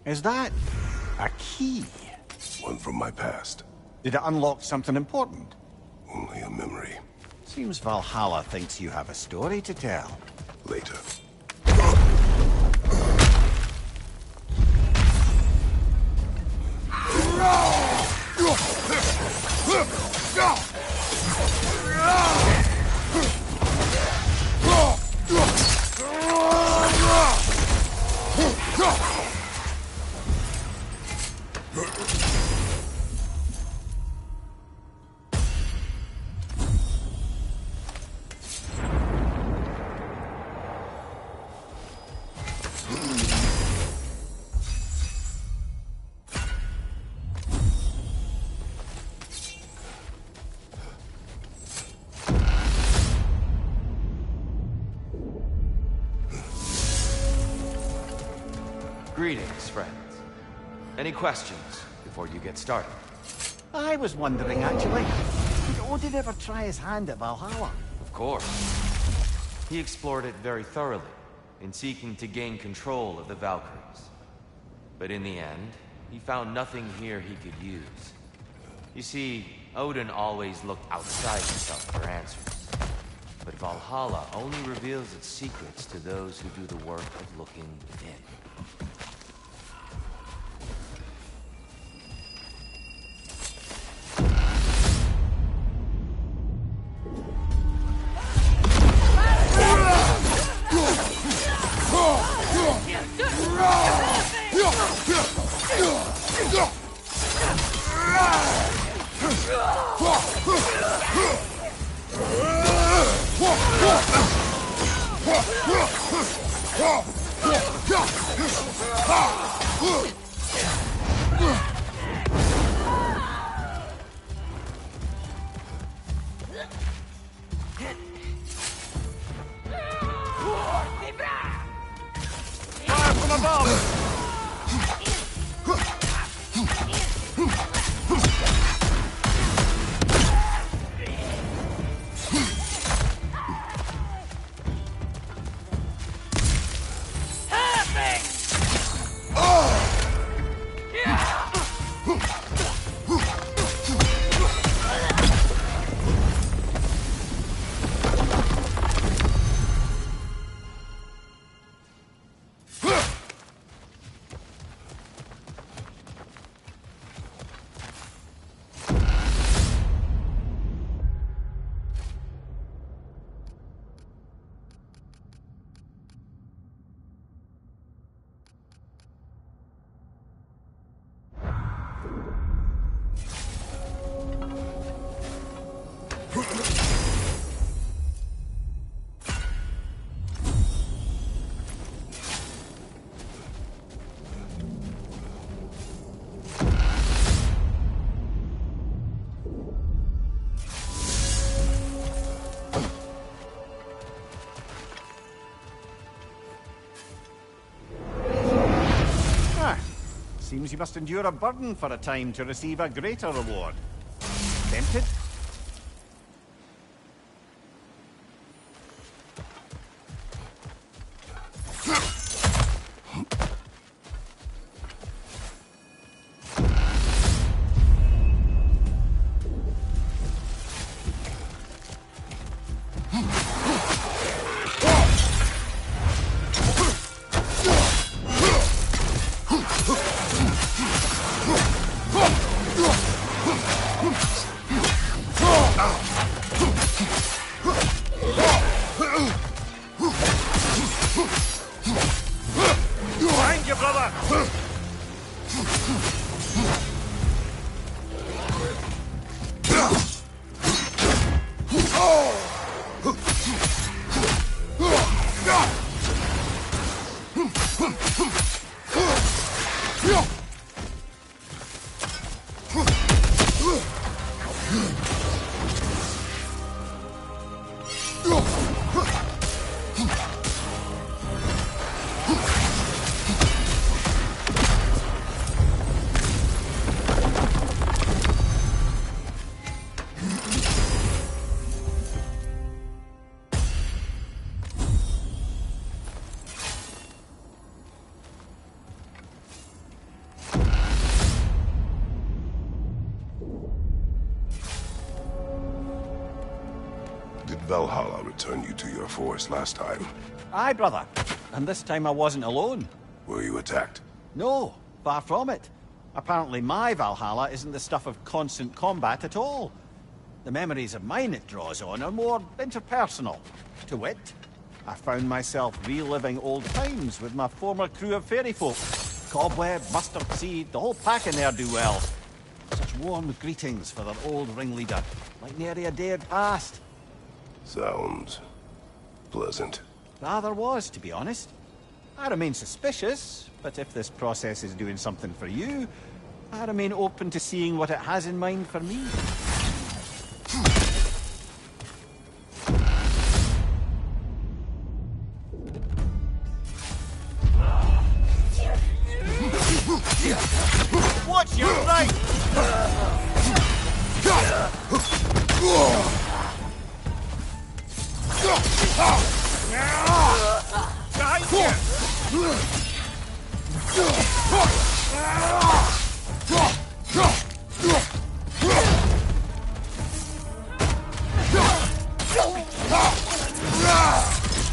Is that a key? One from my past. Did it unlock something important? Only a memory. Seems Valhalla thinks you have a story to tell. Later. Greetings, friends. Any questions before you get started? I was wondering, actually. Did Odin ever try his hand at Valhalla? Of course. He explored it very thoroughly, in seeking to gain control of the Valkyries. But in the end, he found nothing here he could use. You see, Odin always looked outside himself for answers. But Valhalla only reveals its secrets to those who do the work of looking within. Fire from above! Seems you must endure a burden for a time to receive a greater reward. Tempted? Thank you, brother! Did Valhalla return you to your forest last time? Aye, brother. And this time I wasn't alone. Were you attacked? No, far from it. Apparently my Valhalla isn't the stuff of constant combat at all. The memories of mine it draws on are more interpersonal. To wit, I found myself reliving old times with my former crew of fairy folk. Cobweb, mustard seed, the whole pack in there do well. Such warm greetings for their old ringleader, like nary a day had passed. Sounds pleasant. Rather was, to be honest. I remain suspicious, but if this process is doing something for you, I remain open to seeing what it has in mind for me. Watch your right!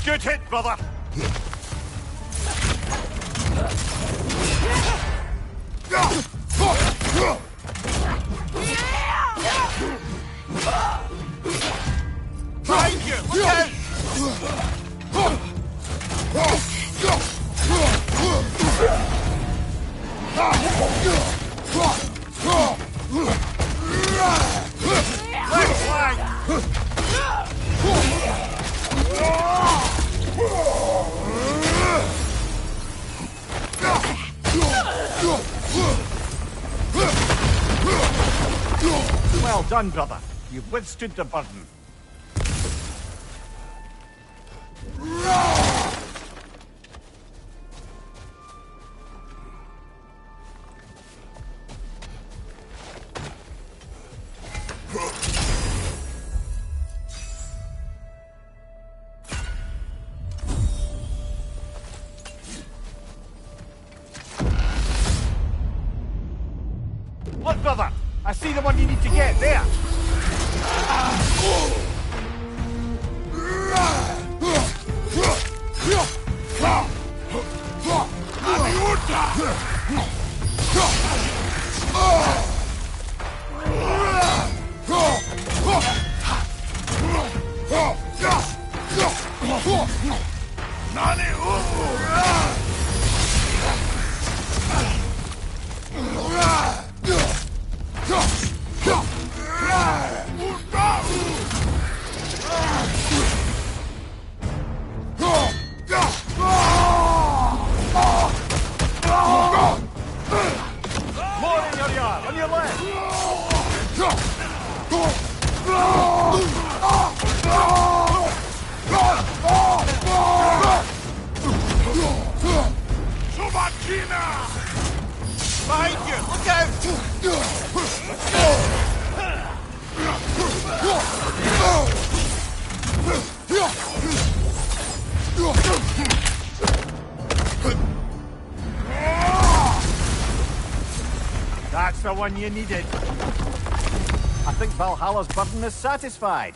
Good hit, brother! Behind you! Look out! Left flank! Well done, brother. You've withstood the burden. Look, brother! I see the one you need to get, there! More in your yard, on your left! Behind you, look out! That's the one you needed. I think Valhalla's burden is satisfied.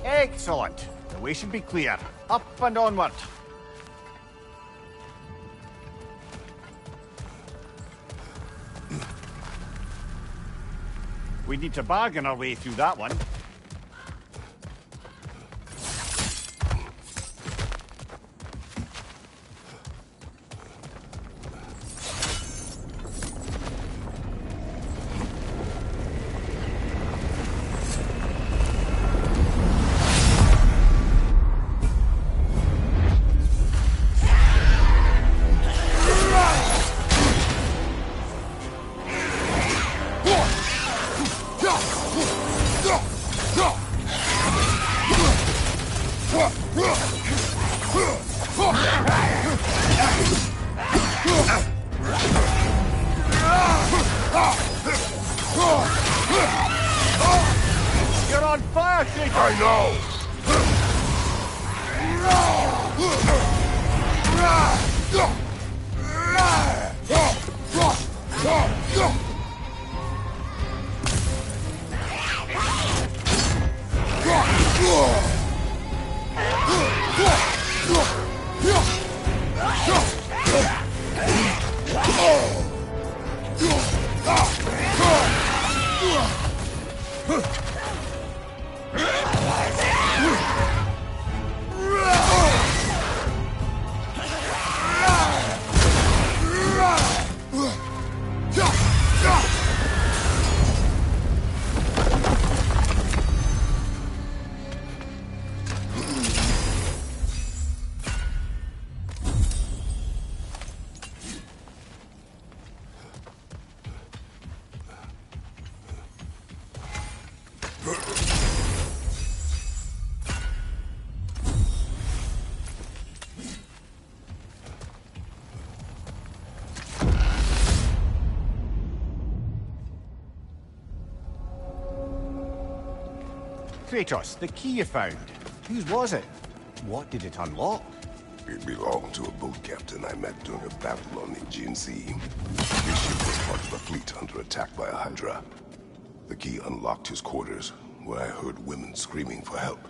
Excellent. The way should be clear. Up and onward. We need to bargain our way through that one. initiator! I know! Kratos, the key you found. Whose was it? What did it unlock? It belonged to a boat captain I met during a battle on the Aegean Sea. His ship was part of a fleet under attack by a Hydra. The key unlocked his quarters, where I heard women screaming for help.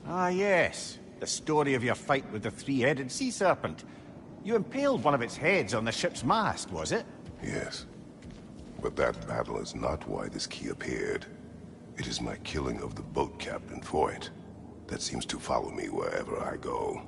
Ah, yes. The story of your fight with the three-headed sea serpent. You impaled one of its heads on the ship's mast, was it? Yes. But that battle is not why this key appeared. It is my killing of the boat captain for it that seems to follow me wherever I go.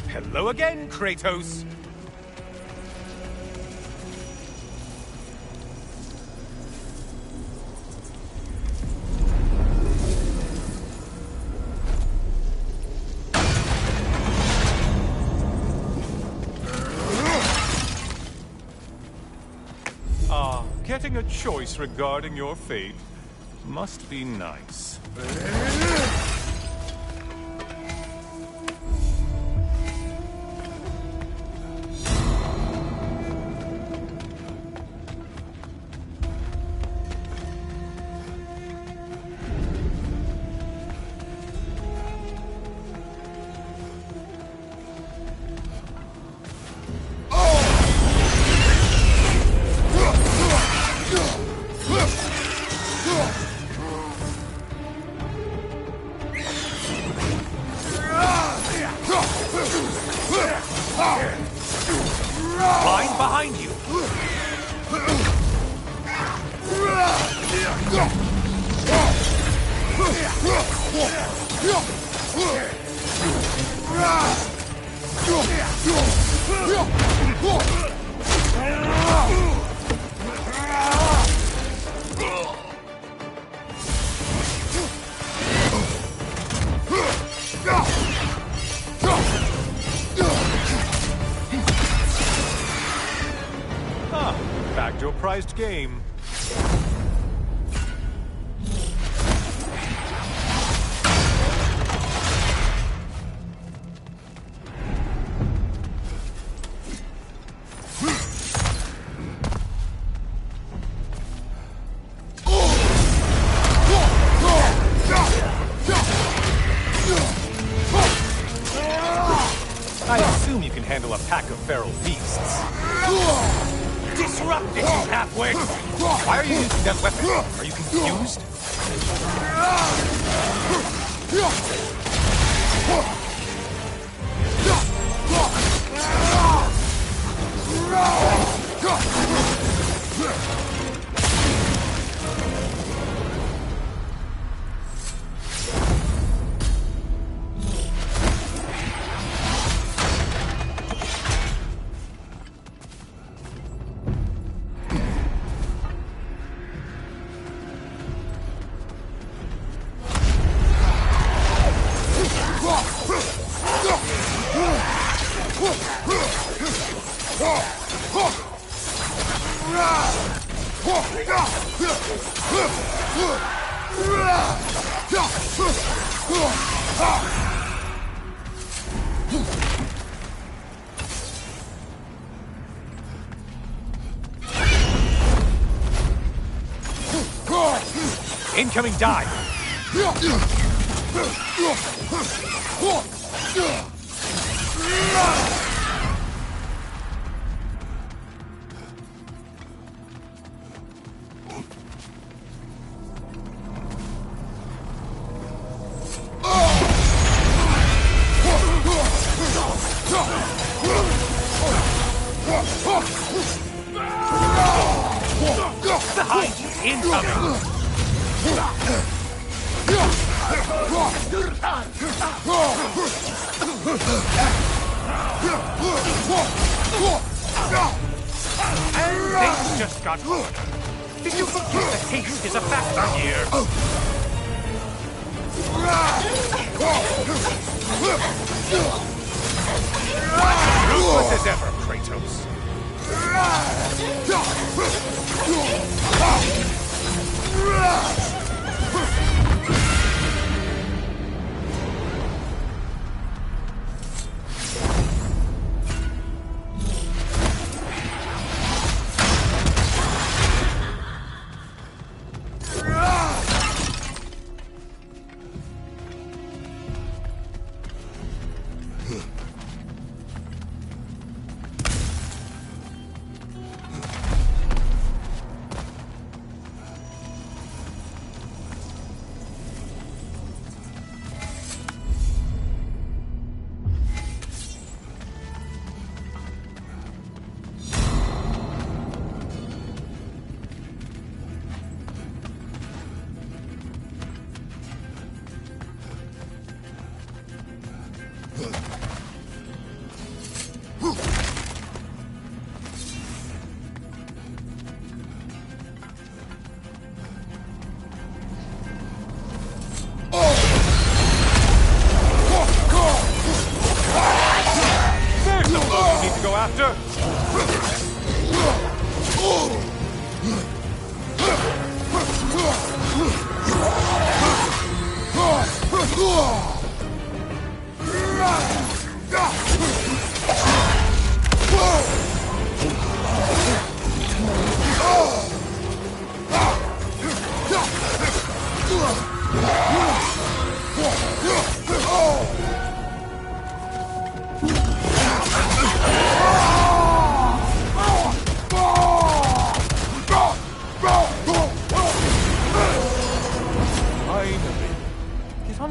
Hello again, Kratos! Getting a choice regarding your fate must be nice. Line behind you! Back to a prized game. a pack of feral beasts. Disrupt it, you halfwit! Why are you using that weapon? Are you confused? Incoming dive! Behind you! Incoming! Things just got harder. Did you forget that taste is a factor here? Ruthless as ever, Kratos.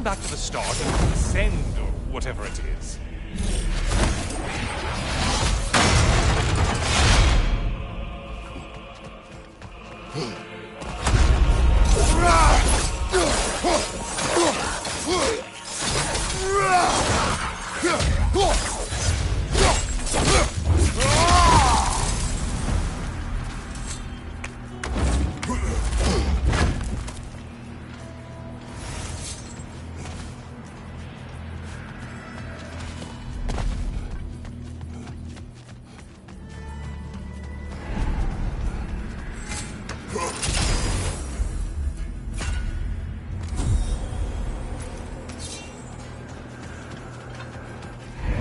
Back to the start and send or whatever it is.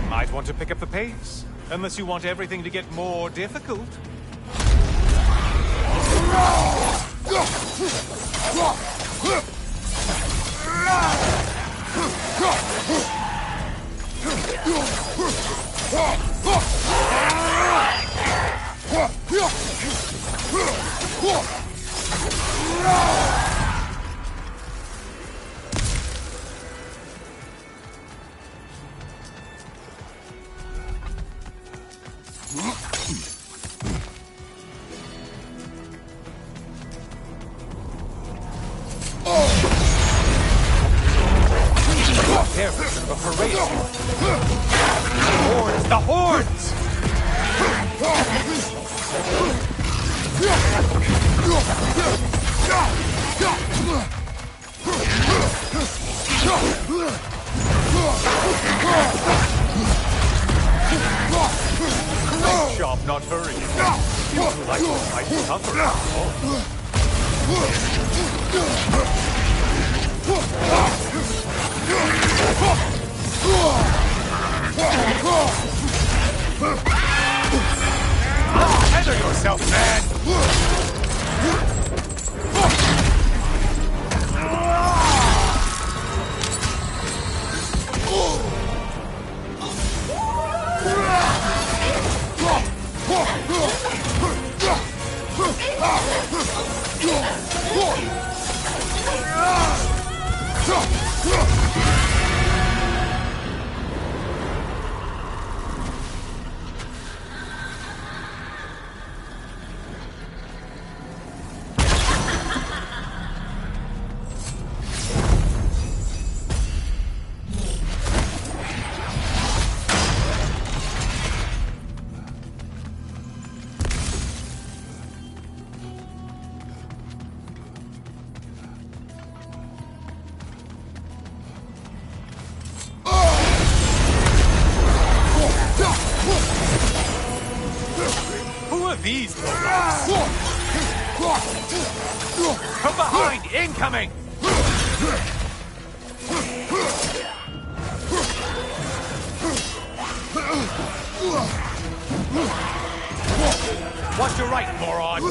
Might want to pick up the pace, unless you want everything to get more difficult. Careful of a parade. Horns! The horns! Great job not hurrying. You look like you might suffer. Tether yourself, man! These from behind, incoming! Watch your right, moron!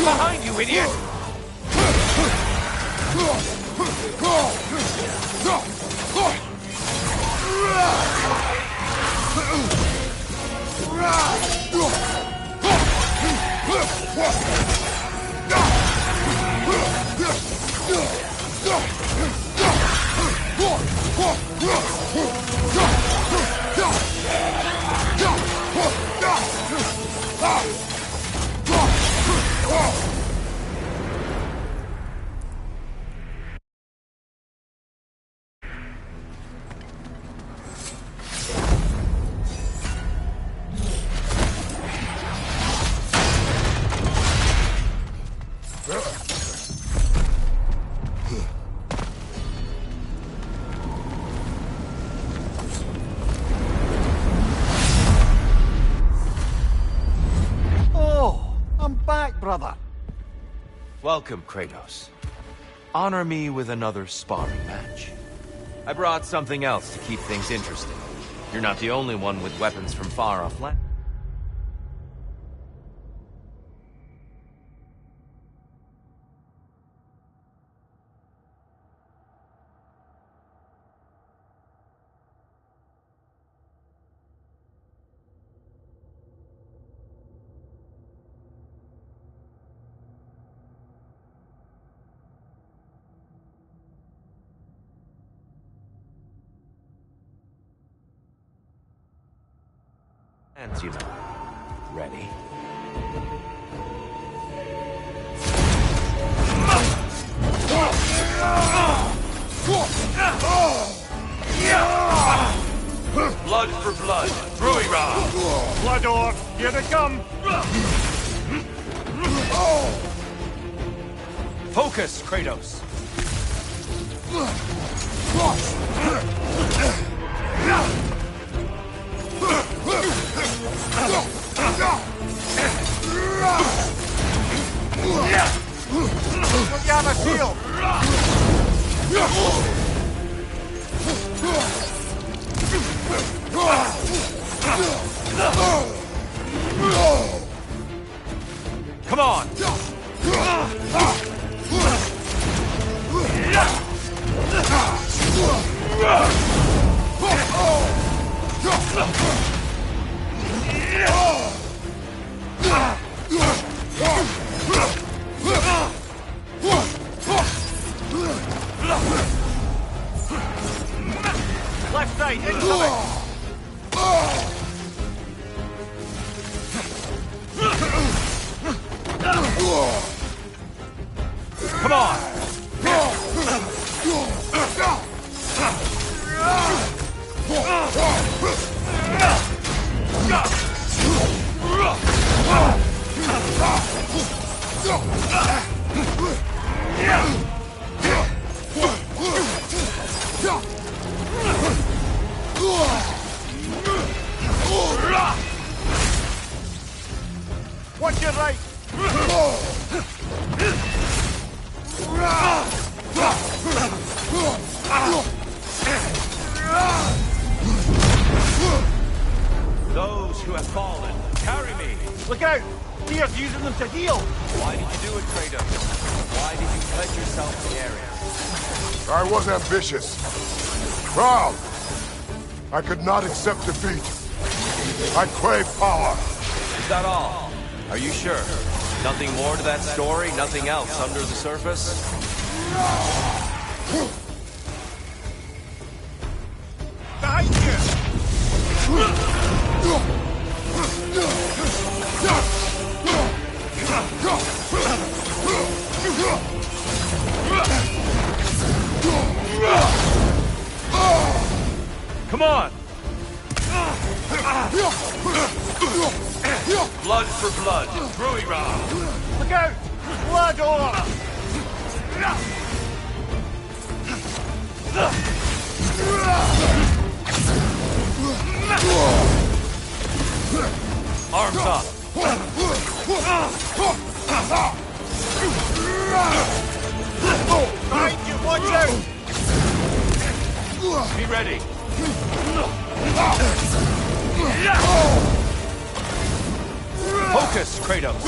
Behind you, idiot! Brother. Welcome, Kratos. Honor me with another sparring match. I brought something else to keep things interesting. You're not the only one with weapons from far off land. Hands, you know. Ready? Blood for blood. Ruira! Blood off! Here they come! Focus, Kratos! Look out, a shield! Come on! Left side, incoming! Come on! Watch your right! Those who have fallen, carry me! Look out! Tyr's using them to heal! Why did you do it, Kratos? Why did you pledge yourself to Ares? I was ambitious. Proud. I could not accept defeat. I crave power. Is that all? Are you sure? Nothing more to that story? Nothing else under the surface? Behind you! Come on! Blood for blood, Ruira! Look out! Blood ore! Arms up! Behind you, watch out! Be ready! Focus, Kratos!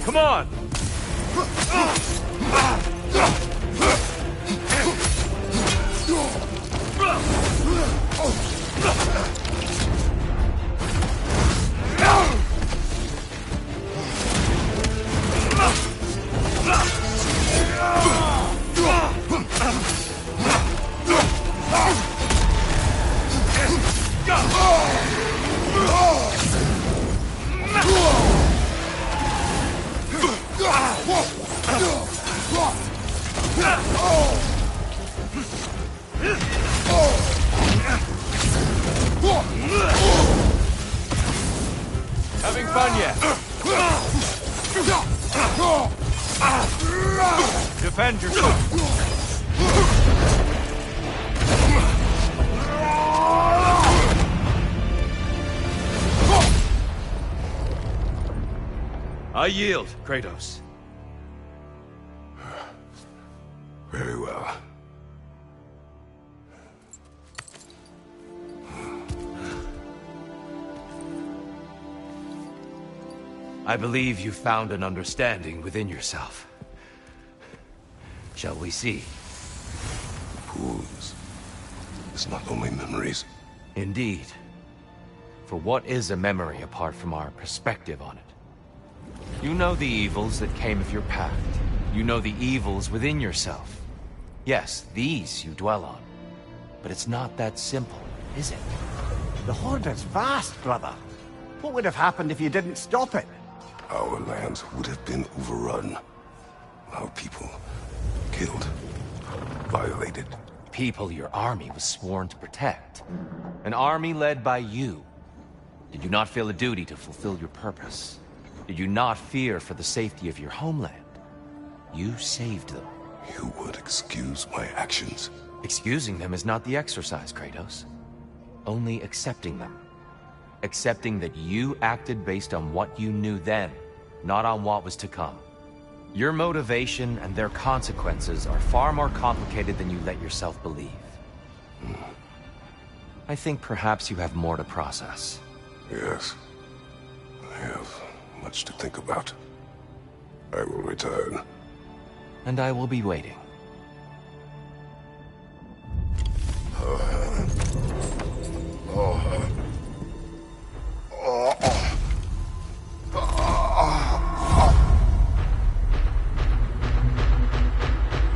Come on! Having fun yet? Defend yourself! I yield, Kratos. Very well. I believe you found an understanding within yourself. Shall we see? Fools. It's not only memories. Indeed. For what is a memory apart from our perspective on it? You know the evils that came of your pact. You know the evils within yourself. Yes, these you dwell on. But it's not that simple, is it? The Horde is vast, brother. What would have happened if you didn't stop it? Our lands would have been overrun. Our people killed, violated. People your army was sworn to protect. An army led by you. Did you not feel a duty to fulfill your purpose? Did you not fear for the safety of your homeland? You saved them. You would excuse my actions? Excusing them is not the exercise, Kratos. Only accepting them. Accepting that you acted based on what you knew then, not on what was to come. Your motivation and their consequences are far more complicated than you let yourself believe. I think perhaps you have more to process. Yes. I have much to think about. I will return. And I will be waiting.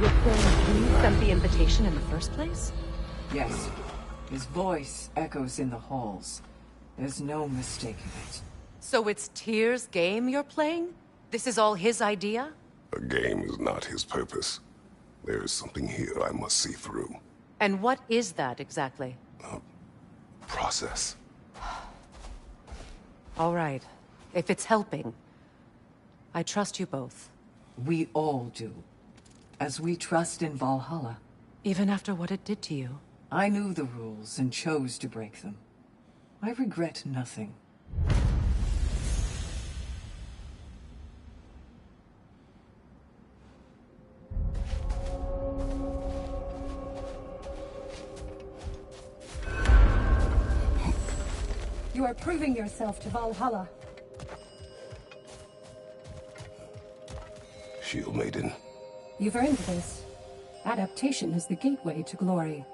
Your friend sent the invitation in the first place? Yes. His voice echoes in the halls. There's no mistaking it. So it's Tyr's game you're playing? This is all his idea? A game is not his purpose. There is something here I must see through. And what is that exactly? Process. All right. If it's helping, I trust you both. We all do. As we trust in Valhalla. Even after what it did to you. I knew the rules and chose to break them. I regret nothing. You are proving yourself to Valhalla. Shield Maiden. You've earned this. Adaptation is the gateway to glory.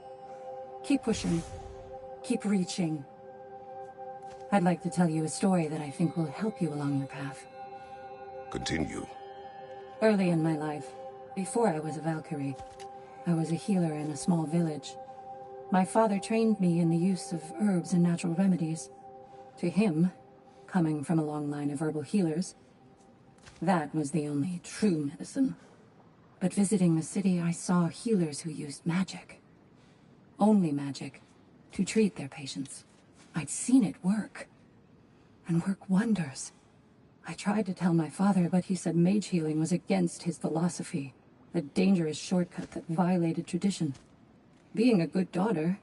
Keep pushing. Keep reaching. I'd like to tell you a story that I think will help you along your path. Continue. Early in my life, before I was a Valkyrie, I was a healer in a small village. My father trained me in the use of herbs and natural remedies. To him, coming from a long line of herbal healers, that was the only true medicine. But visiting the city, I saw healers who used magic. Only magic, to treat their patients. I'd seen it work. And work wonders. I tried to tell my father, but he said mage healing was against his philosophy. A dangerous shortcut that violated tradition. Being a good daughter,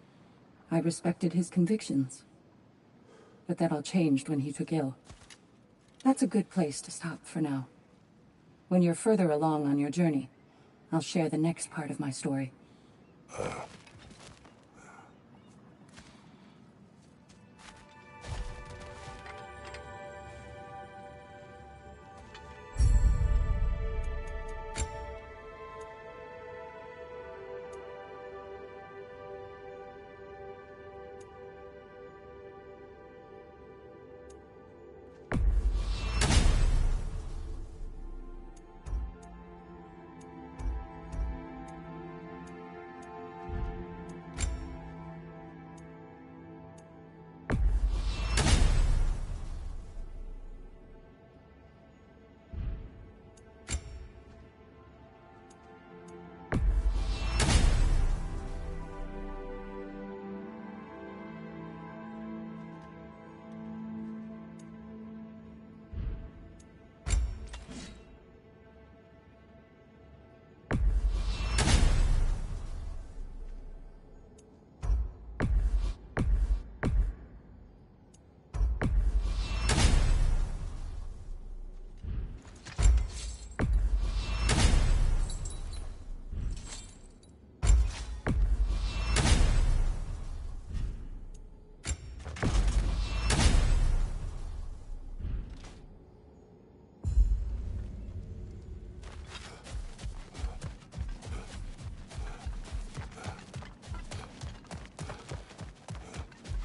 I respected his convictions. But that all changed when he took ill. That's a good place to stop for now. When you're further along on your journey, I'll share the next part of my story.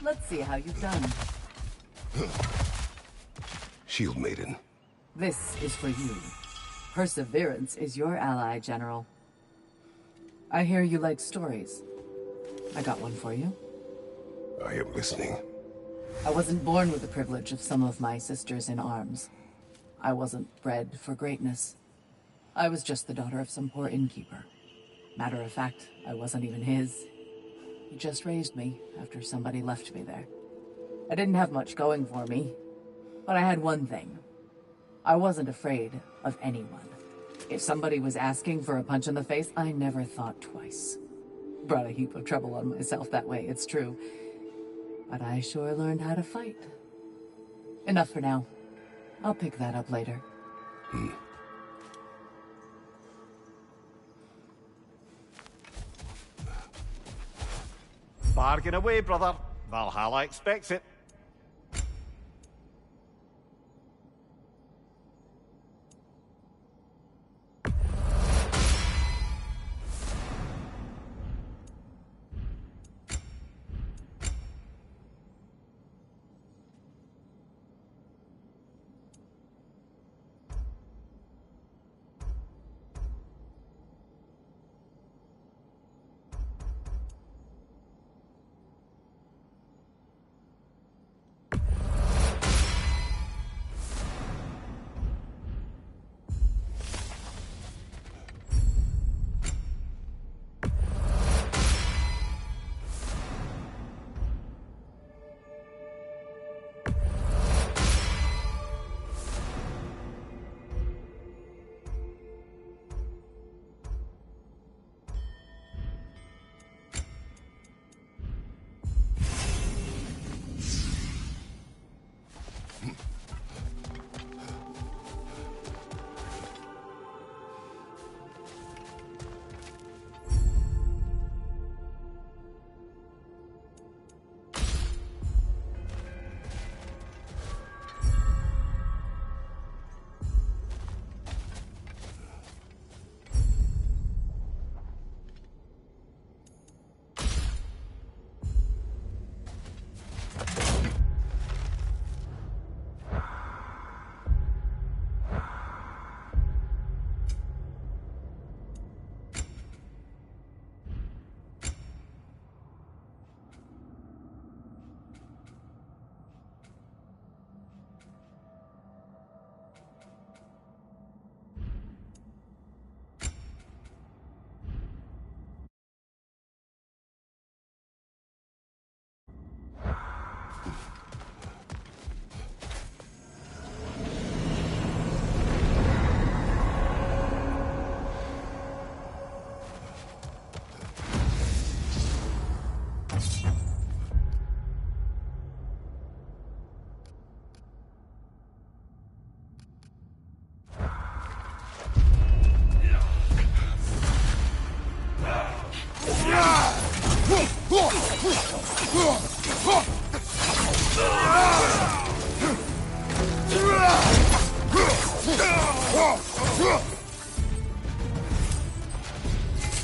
Let's see how you've done. Shield Maiden. This is for you. Perseverance is your ally, General. I hear you like stories. I got one for you. I am listening. I wasn't born with the privilege of some of my sisters in arms. I wasn't bred for greatness. I was just the daughter of some poor innkeeper. Matter of fact, I wasn't even his. He just raised me after somebody left me there. I didn't have much going for me, but I had one thing. I wasn't afraid of anyone. If somebody was asking for a punch in the face, I never thought twice. Brought a heap of trouble on myself that way, it's true. But I sure learned how to fight. Enough for now. I'll pick that up later. Bargain away, brother. Valhalla expects it.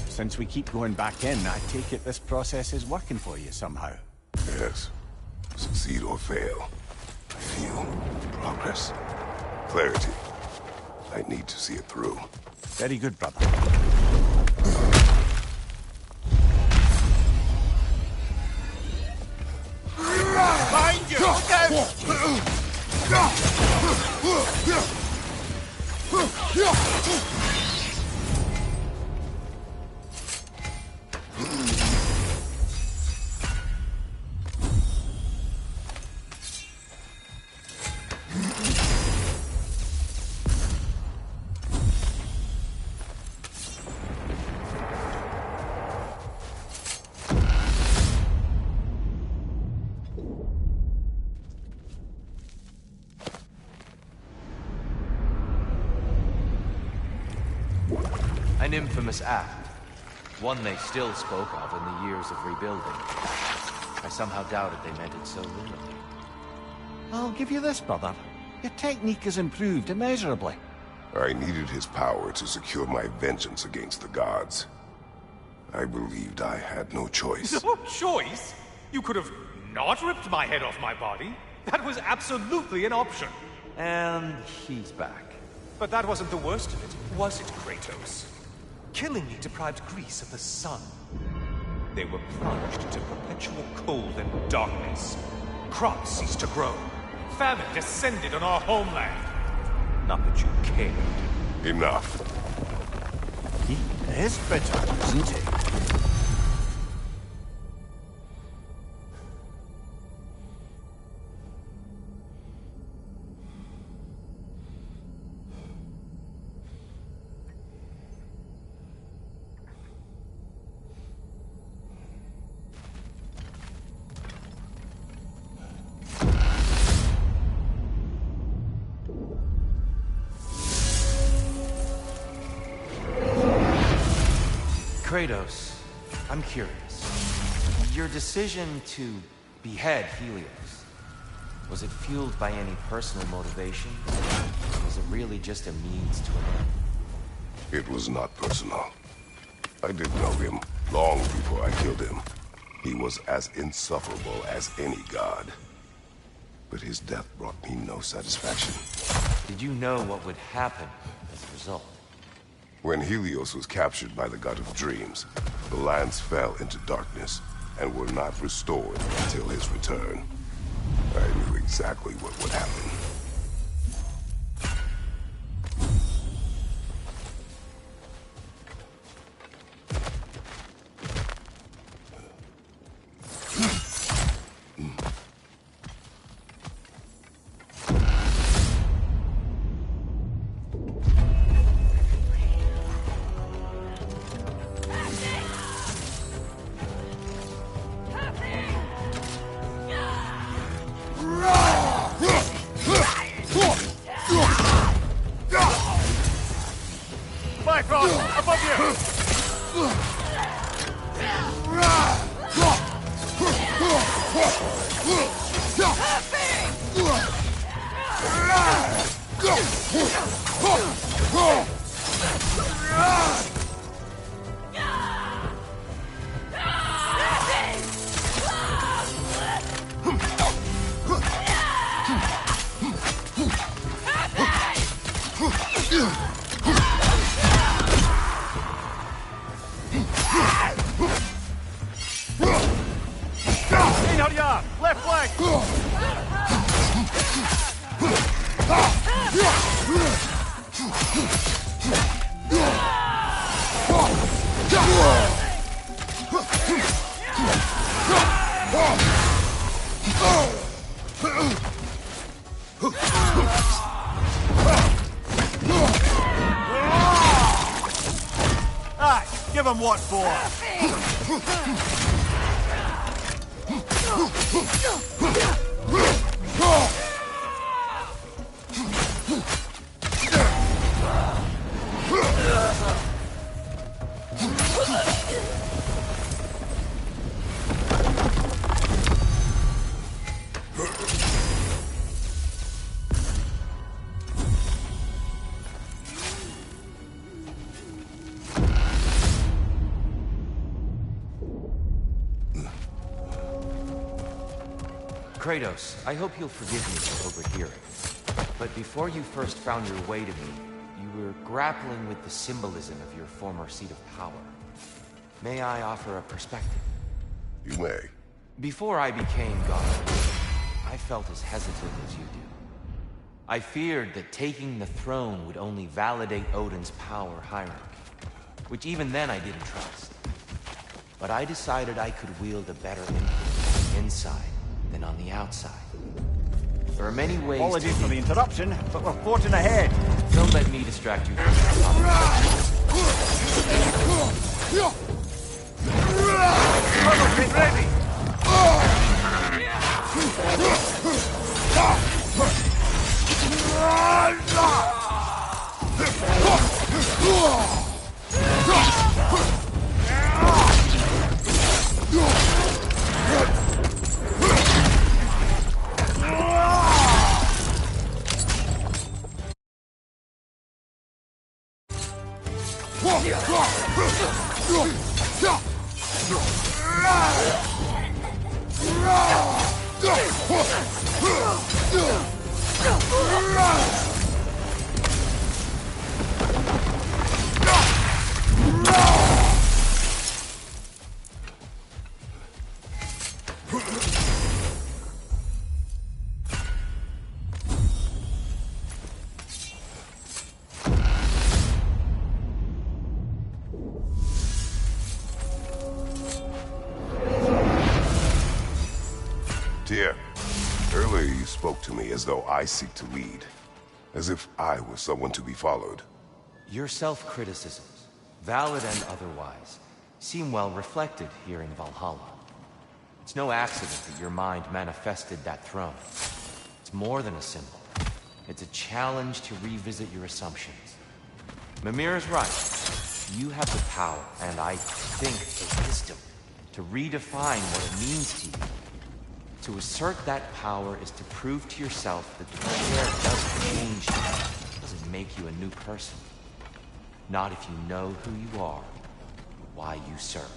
Since we keep going back in, I take it this process is working for you somehow. Yes. Succeed or fail. I feel progress. Clarity. I need to see it through. Very good, brother. Behind you! Look out! An infamous act. One they still spoke of in the years of rebuilding. I somehow doubted they meant it so literally. I'll give you this, brother. Your technique has improved immeasurably. I needed his power to secure my vengeance against the gods. I believed I had no choice. No choice? You could have not ripped my head off my body. That was absolutely an option. And he's back. But that wasn't the worst of it, was it, Kratos? Killing me deprived Greece of the sun. They were plunged into perpetual cold and darkness. Crops ceased to grow. Famine descended on our homeland. Not that you cared. Enough. He is bitter, isn't he? Kratos, I'm curious. Your decision to behead Helios, was it fueled by any personal motivation? Or was it really just a means to an end? It was not personal. I did know him long before I killed him. He was as insufferable as any god. But his death brought me no satisfaction. Did you know what would happen as a result? When Helios was captured by the god of dreams, the lands fell into darkness and were not restored until his return. I knew exactly what would happen. Left flank! Aye, give him what for! Kratos, I hope you'll forgive me for overhearing. But before you first found your way to me, you were grappling with the symbolism of your former seat of power. May I offer a perspective? You may. Before I became God, I felt as hesitant as you do. I feared that taking the throne would only validate Odin's power hierarchy, which even then I didn't trust. But I decided I could wield a better influence inside than on the outside. There are many ways. Apologies for the interruption, but we're forging ahead. Don't let me distract you from the topic. Get ready! spoke to me as though I seek to lead. As if I were someone to be followed. Your self-criticisms, valid and otherwise, seem well reflected here in Valhalla. It's no accident that your mind manifested that throne. It's more than a symbol. It's a challenge to revisit your assumptions. Mimir is right. You have the power, and I think the wisdom, to redefine what it means to you. To assert that power is to prove to yourself that the chair doesn't change you, doesn't make you a new person. Not if you know who you are, or why you serve.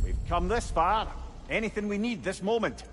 We've come this far. Anything we need this moment.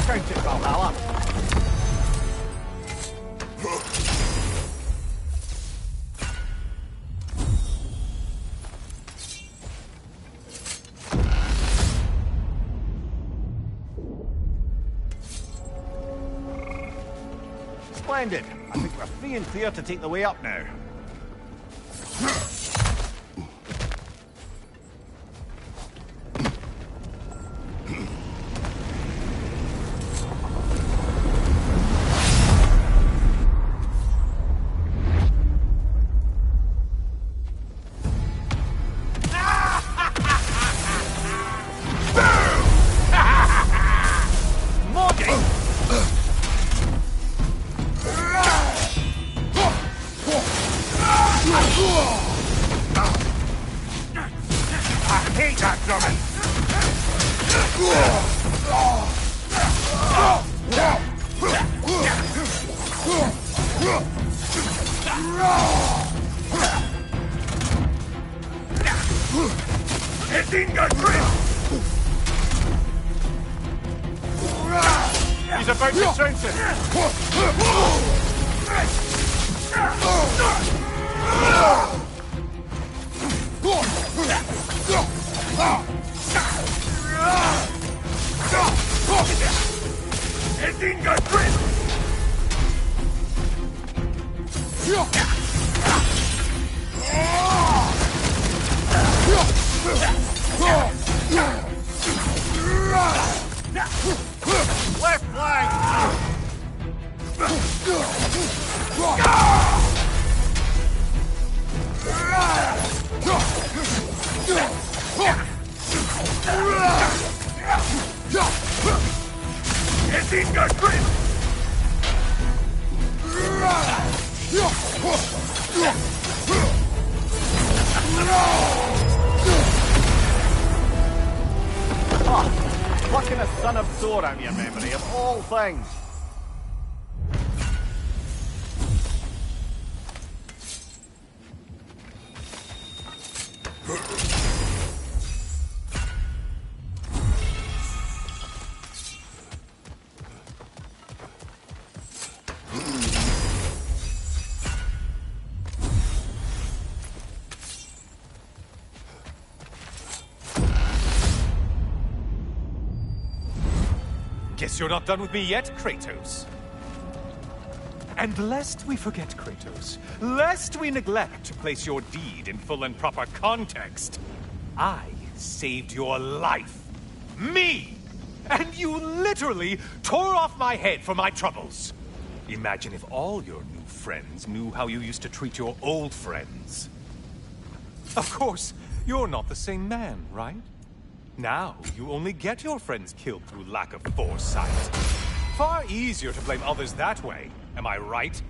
Count it, Valhalla. Splendid. I think we're free and clear to take the way up now. He's about to trounce it! Left flank! Plucking a son of Thor out of your memory, of all things. Guess you're not done with me yet, Kratos. And lest we forget, Kratos, lest we neglect to place your deed in full and proper context, I saved your life. Me! And you literally tore off my head for my troubles. Imagine if all your new friends knew how you used to treat your old friends. Of course, you're not the same man, right? Now, you only get your friends killed through lack of foresight. Far easier to blame others that way, am I right?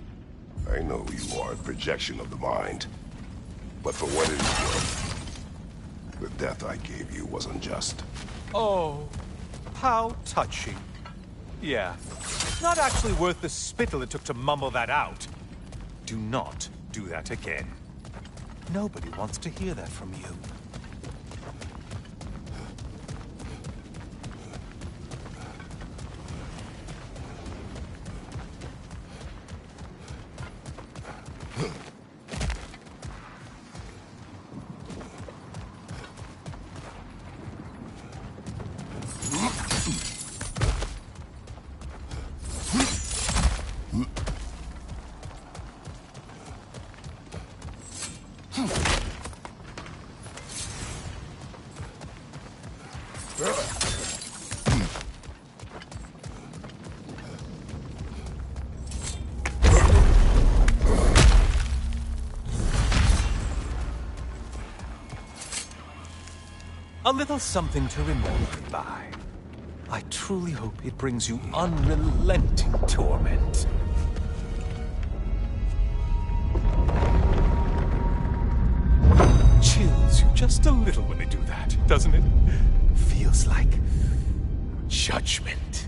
I know you are a projection of the mind. But for what it is worth, the death I gave you was unjust. Oh, how touching. Yeah, not actually worth the spittle it took to mumble that out. Do not do that again. Nobody wants to hear that from you. A little something to remember me by. I truly hope it brings you unrelenting torment. Chills you just a little when they do that, doesn't it? Feels like judgment.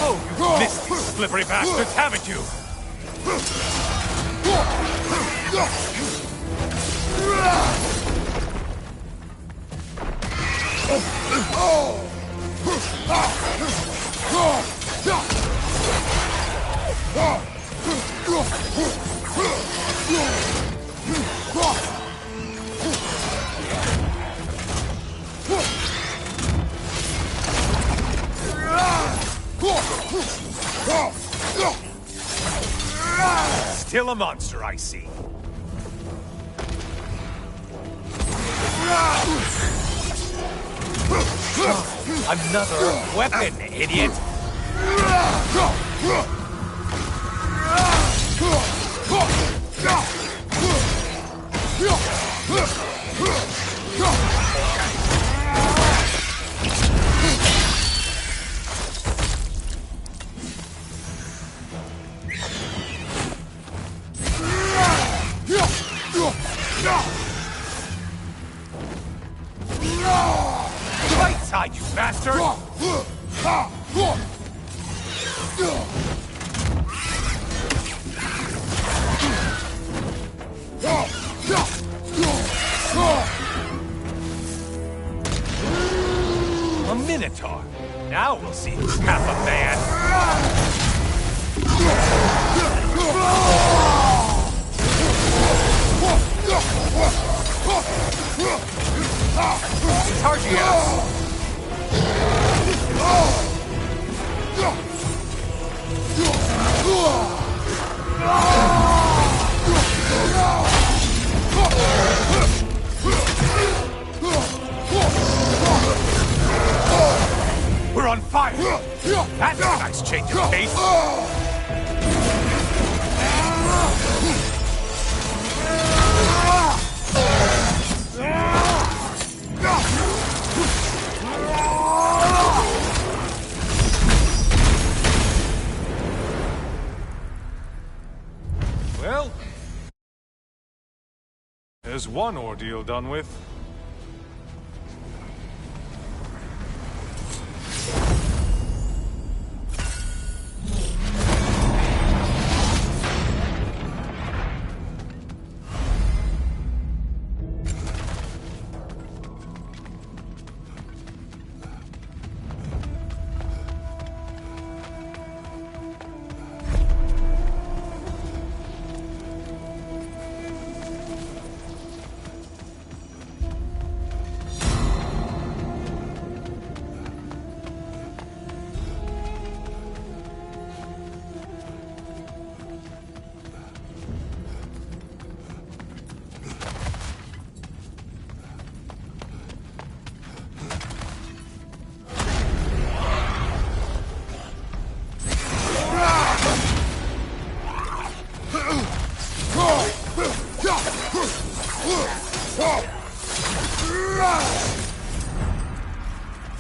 Oh, you missed these slippery bastards, haven't you? Still a monster, I see. Another weapon, idiot! Right side, you bastard! A Minotaur. Now we'll see who's half a man. Charging at us. We're on fire! That's a nice change of pace! Well, there's one ordeal done with.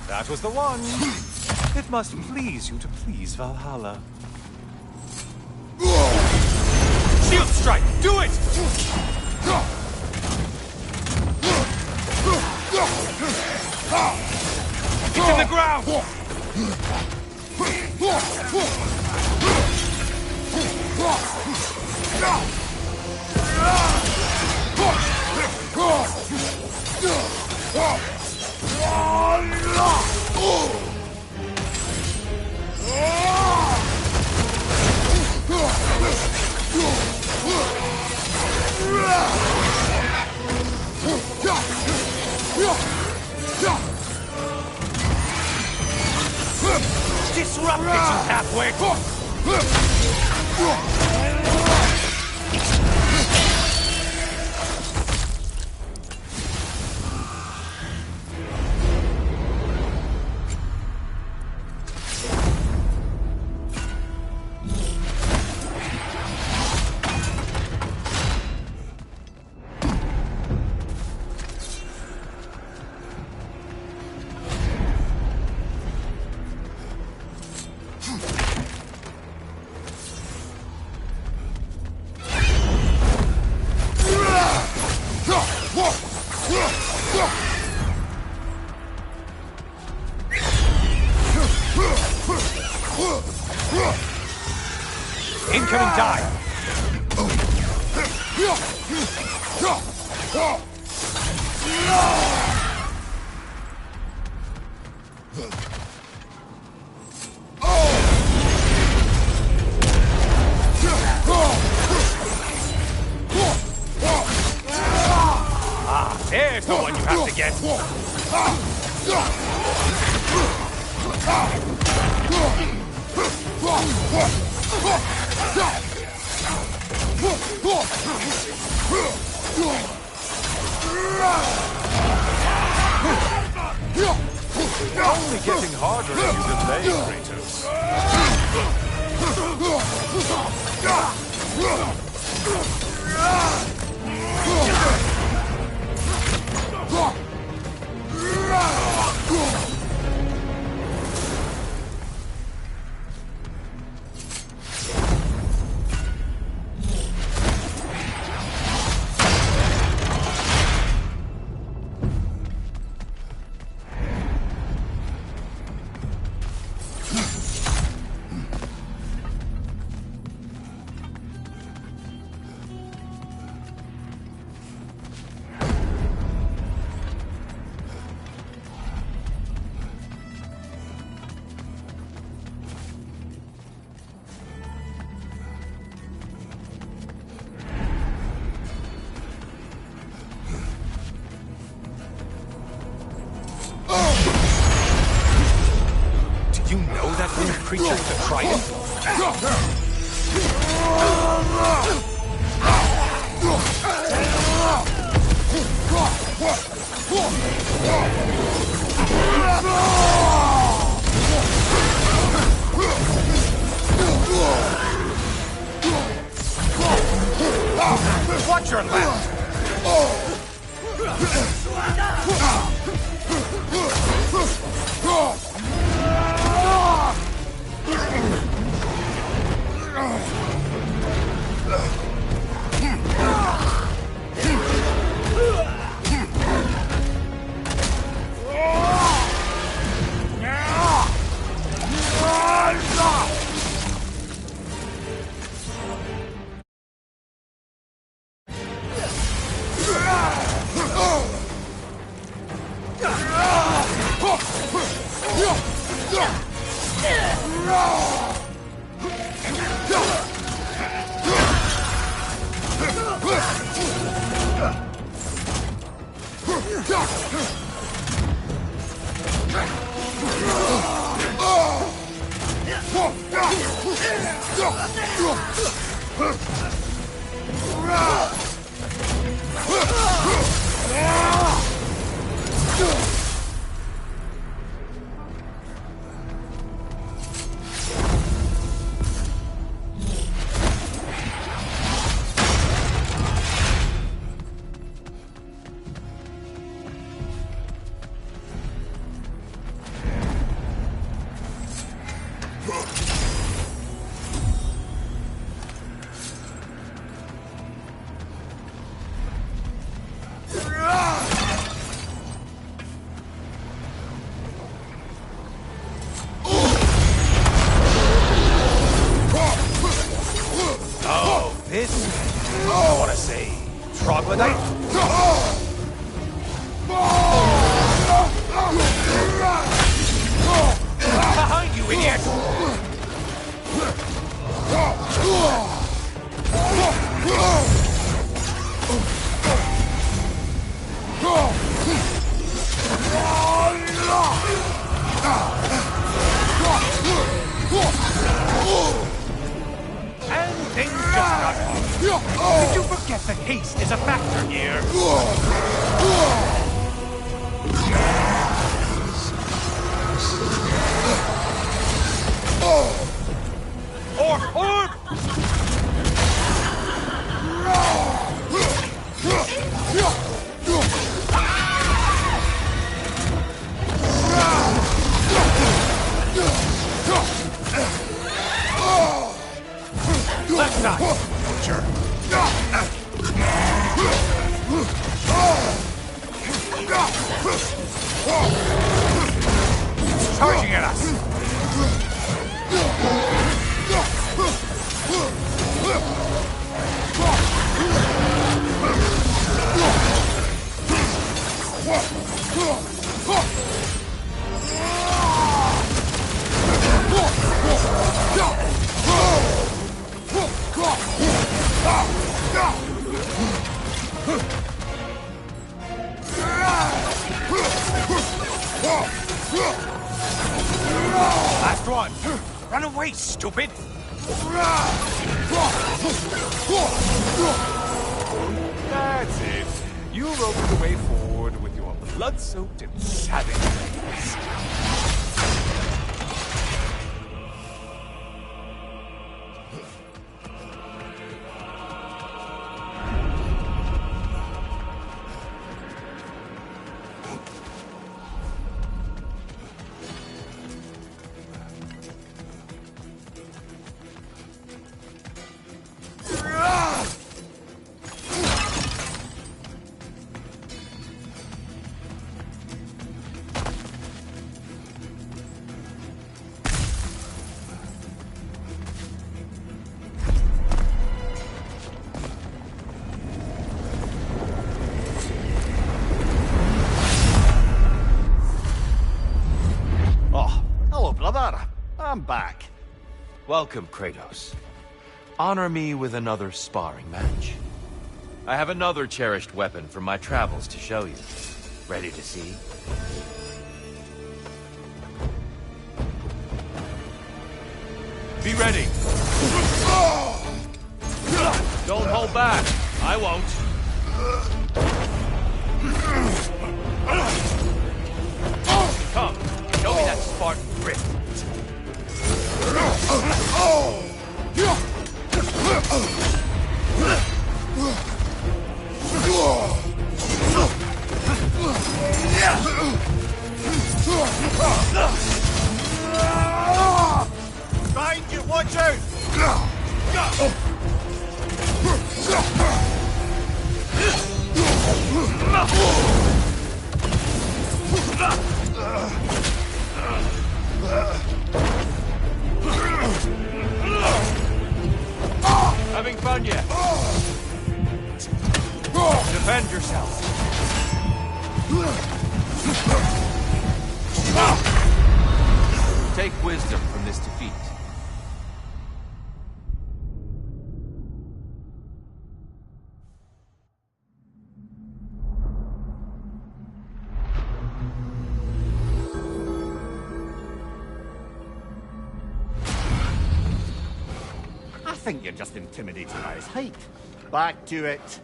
That was the one. It must please you to please Valhalla. Shield strike! Do it! It's in the ground! Disrupt it, you halfway! Incoming dive! Ah, there's the one you have to get! Only getting harder as you delay, Kratos. creatures to triumph? Watch your left! I want to say, troglodyte? Behind you, idiot! And things just got hard. Did you forget that haste is a factor here? Orb! Left side! Sure. Charging at us! Last one! Run away, stupid! That's it. You roped the way forward with your blood-soaked and savage ways. I'm back. Welcome, Kratos. Honor me with another sparring match. I have another cherished weapon from my travels to show you. Ready to see? Be ready. Don't hold back. I won't. Come, show me that Spartan grit. Behind you, watch out! Having fun yet? Defend yourself. Take wisdom from this defeat. I think you're just intimidated by his height. Back to it.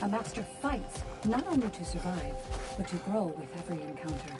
A master fights, not only to survive, but to grow with every encounter.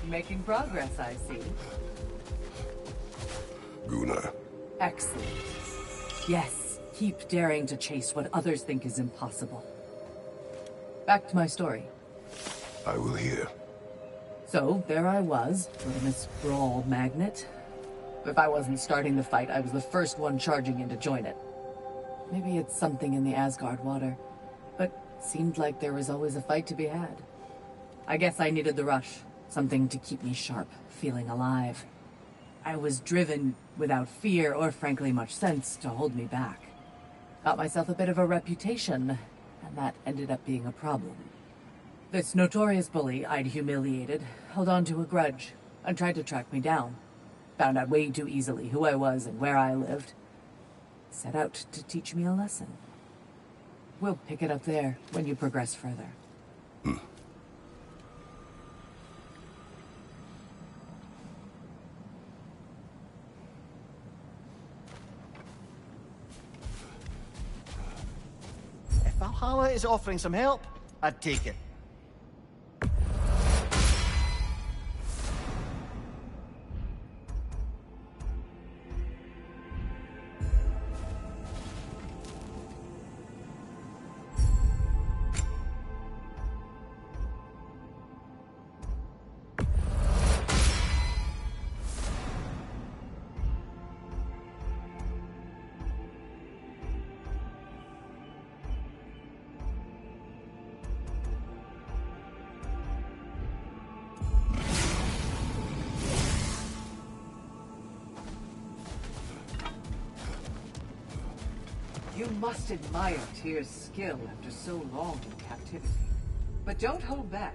Making progress, I see. Gunnar. Excellent. Yes, keep daring to chase what others think is impossible. Back to my story. I will hear. So, there I was, with a sprawled magnet. If I wasn't starting the fight, I was the first one charging in to join it. Maybe it's something in the Asgard water, but seemed like there was always a fight to be had. I guess I needed the rush, something to keep me sharp, feeling alive. I was driven without fear or frankly much sense to hold me back. Got myself a bit of a reputation, and that ended up being a problem. This notorious bully I'd humiliated held on to a grudge and tried to track me down. Found out way too easily who I was and where I lived. Set out to teach me a lesson. We'll pick it up there when you progress further. If Valhalla is offering some help, I'd take it. You must admire Tyr's skill after so long in captivity. But don't hold back.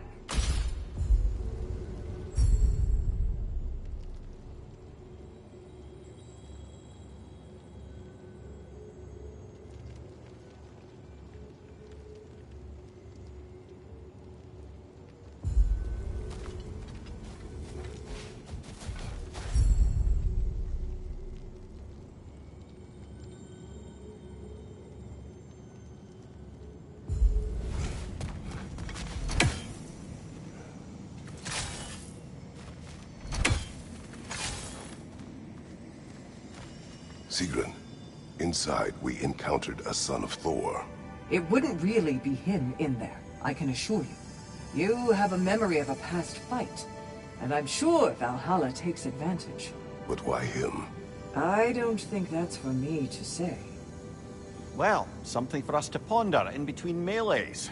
Sigrun, inside we encountered a son of Thor. It wouldn't really be him in there, I can assure you. You have a memory of a past fight, and I'm sure Valhalla takes advantage. But why him? I don't think that's for me to say. Well, something for us to ponder in between melees.